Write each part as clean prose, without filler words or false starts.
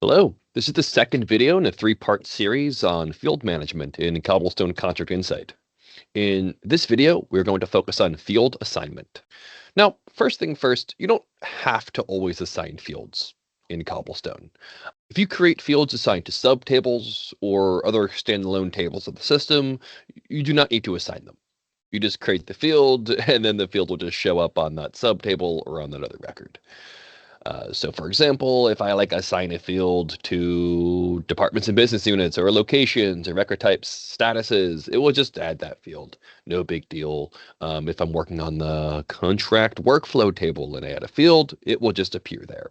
Hello, this is the second video in a three-part series on field management in Cobblestone Contract Insight. In this video, we're going to focus on field assignment. Now, first thing first, you don't have to always assign fields in Cobblestone. If you create fields assigned to subtables or other standalone tables of the system, you do not need to assign them. You just create the field, and then the field will just show up on that subtable or on that other record. So for example, if I assign a field to departments and business units or locations or record types, statuses, it will just add that field. No big deal. If I'm working on the contract workflow table and I add a field, it will just appear there.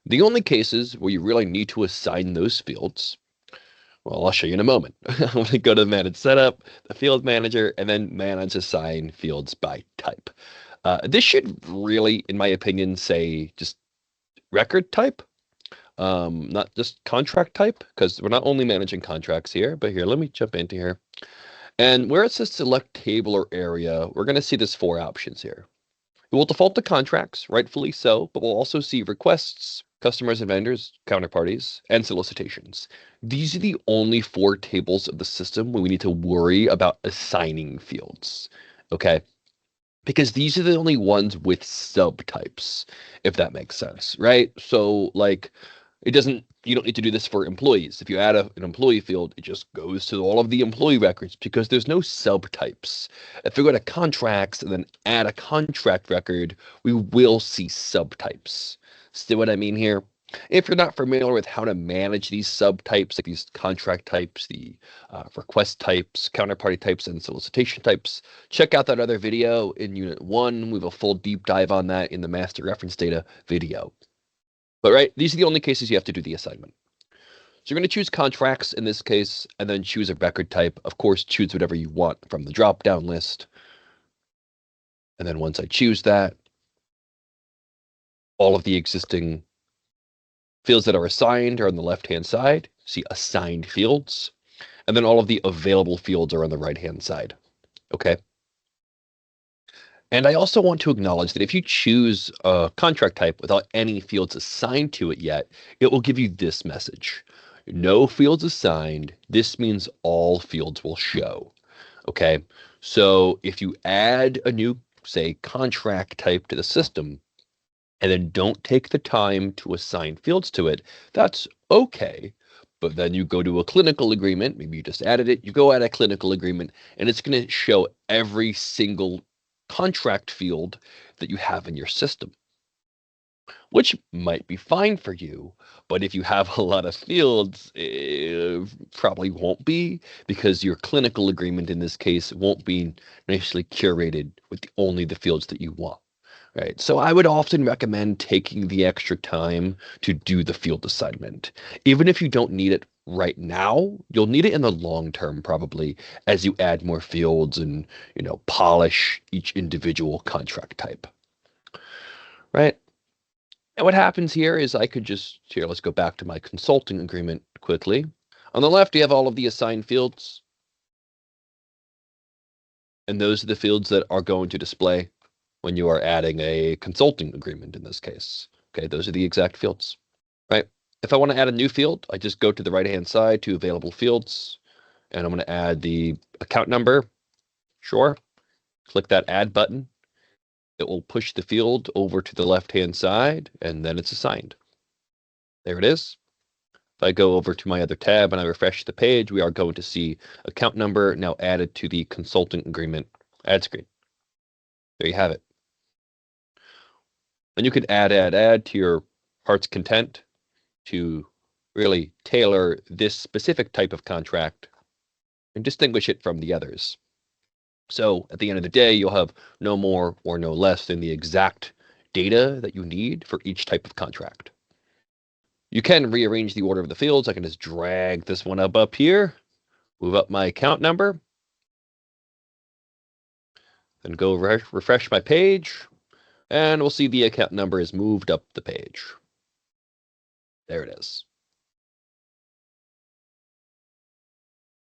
The only cases where you really need to assign those fields, well, I'll show you in a moment. I'm going to go to the manage setup, the field manager, and then manage assign fields by type. This should really, in my opinion, say just record type, not just contract type, because we're not only managing contracts here, but here, let me jump into here. And where it says select table or area, we're going to see there's four options here. It will default to contracts, rightfully so, but we'll also see requests, customers and vendors, counterparties, and solicitations. These are the only four tables of the system where we need to worry about assigning fields, okay? Because these are the only ones with subtypes, if that makes sense, right? So you don't need to do this for employees. If you add an employee field, it just goes to all of the employee records because there's no subtypes. If we go to contracts and then add a contract record, we will see subtypes. See what I mean here? If you're not familiar with how to manage these subtypes, like these contract types, the request types, counterparty types, and solicitation types, check out that other video in Unit 1. We have a full deep dive on that in the master reference data video. But right, these are the only cases you have to do the assignment. So you're going to choose contracts in this case, and then choose a record type. Of course, choose whatever you want from the drop-down list. And then once I choose that, all of the existing fields that are assigned are on the left-hand side. See assigned fields. And then all of the available fields are on the right-hand side. Okay. And I also want to acknowledge that if you choose a contract type without any fields assigned to it yet, it will give you this message. No fields assigned. This means all fields will show. Okay. So if you add a new, say, contract type to the system, and then don't take the time to assign fields to it, that's okay. But then you go to a clinical agreement, maybe you just added it, you go add a clinical agreement, and it's going to show every single contract field that you have in your system, which might be fine for you. But if you have a lot of fields, it probably won't be, because your clinical agreement in this case won't be nicely curated with only the fields that you want. Right. So I would often recommend taking the extra time to do the field assignment. Even if you don't need it right now, you'll need it in the long term, probably, as you add more fields and, polish each individual contract type. Right. And what happens here is I could here, let's go back to my consulting agreement quickly. On the left, you have all of the assigned fields. And those are the fields that are going to display when you are adding a consulting agreement in this case. Okay, those are the exact fields, right? If I want to add a new field, I just go to the right-hand side to available fields, and I'm going to add the account number. Sure. Click that add button. It will push the field over to the left-hand side, and then it's assigned. There it is. If I go over to my other tab and I refresh the page, we are going to see account number now added to the consulting agreement add screen. There you have it. And you can add to your heart's content to really tailor this specific type of contract and distinguish it from the others. So at the end of the day, you'll have no more or no less than the exact data that you need for each type of contract. You can rearrange the order of the fields. I can just drag this one up here, move up my account number, then go refresh my page, and we'll see the account number is moved up the page. There it is.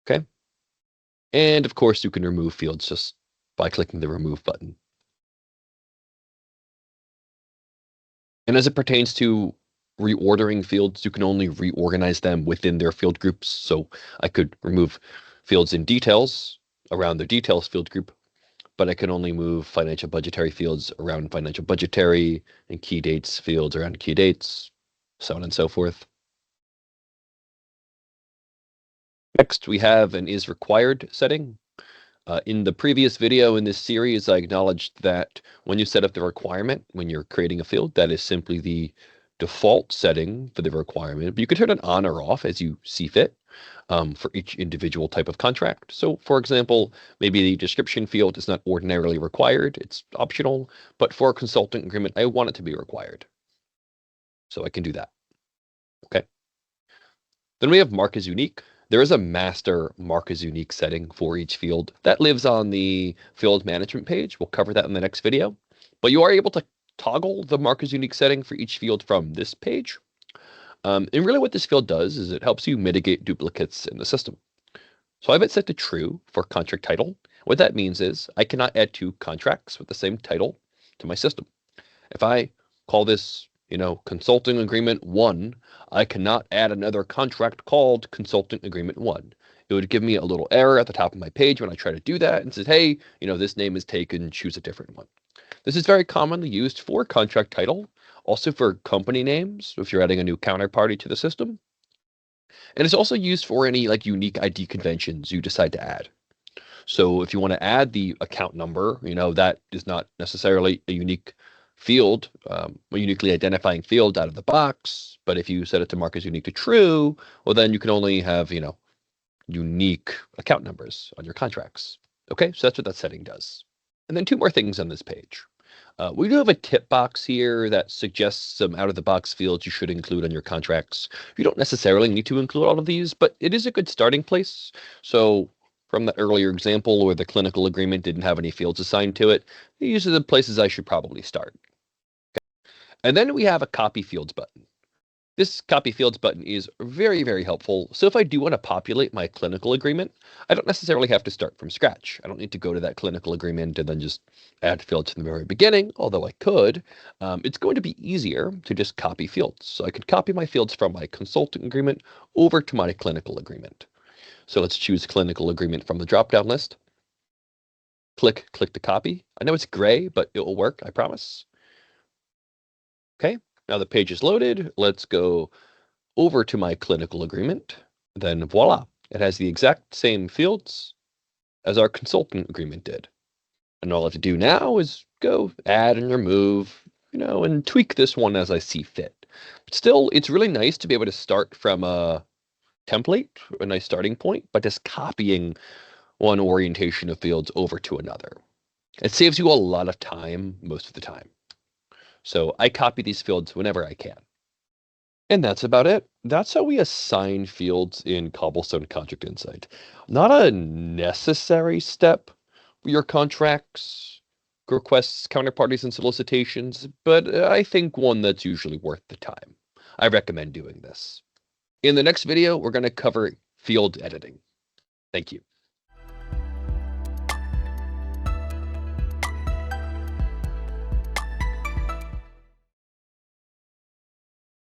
Okay. And of course, you can remove fields just by clicking the remove button. And as it pertains to reordering fields, you can only reorganize them within their field groups. So I could remove fields in details around the details field group, but I can only move financial budgetary fields around financial budgetary and key dates fields around key dates, so on and so forth. Next, we have an is required setting. In the previous video in this series, I acknowledged that when you set up the requirement, when you're creating a field, that is simply the default setting for the requirement. But you can turn it on or off as you see fit for each individual type of contract. So, for example, maybe the description field is not ordinarily required. It's optional. But for a consulting agreement, I want it to be required. So I can do that. Okay. Then we have mark as unique. There is a master mark as unique setting for each field that lives on the field management page. We'll cover that in the next video. But you are able to toggle the mark as unique setting for each field from this page. And really what this field does is it helps you mitigate duplicates in the system. So I have it set to true for contract title. What that means is I cannot add two contracts with the same title to my system. If I call this, consulting agreement 1, I cannot add another contract called consulting agreement 1. It would give me a little error at the top of my page when I try to do that and says, hey, this name is taken, choose a different one. This is very commonly used for contract title, also for company names, if you're adding a new counterparty to the system. And it's also used for any unique ID conventions you decide to add. So if you want to add the account number, that is not necessarily a unique field, a uniquely identifying field out of the box. But if you set it to mark as unique to true, well, then you can only have, unique account numbers on your contracts. Okay, so that's what that setting does. And then two more things on this page. We do have a tip box here that suggests some out-of-the-box fields you should include on your contracts. You don't necessarily need to include all of these, but it is a good starting place. So from the earlier example where the clinical agreement didn't have any fields assigned to it, these are the places I should probably start. Okay. And then we have a copy fields button. This copy fields button is very, very helpful. So if I do want to populate my clinical agreement, I don't necessarily have to start from scratch. I don't need to go to that clinical agreement and then just add fields from the very beginning, although I could. It's going to be easier to just copy fields. So I could copy my fields from my consulting agreement over to my clinical agreement. So let's choose clinical agreement from the drop-down list. Click to copy. I know it's gray, but it will work, I promise. Okay. Now the page is loaded. Let's go over to my clinical agreement. Then voila, it has the exact same fields as our consulting agreement did. And all I have to do now is go add and remove, and tweak this one as I see fit. But still, it's really nice to be able to start from a template, a nice starting point, but just copying one orientation of fields over to another. It saves you a lot of time most of the time. So I copy these fields whenever I can. And that's about it. That's how we assign fields in Cobblestone Contract Insight. Not a necessary step for your contracts, requests, counterparties, and solicitations, but I think one that's usually worth the time. I recommend doing this. In the next video, we're going to cover field editing. Thank you.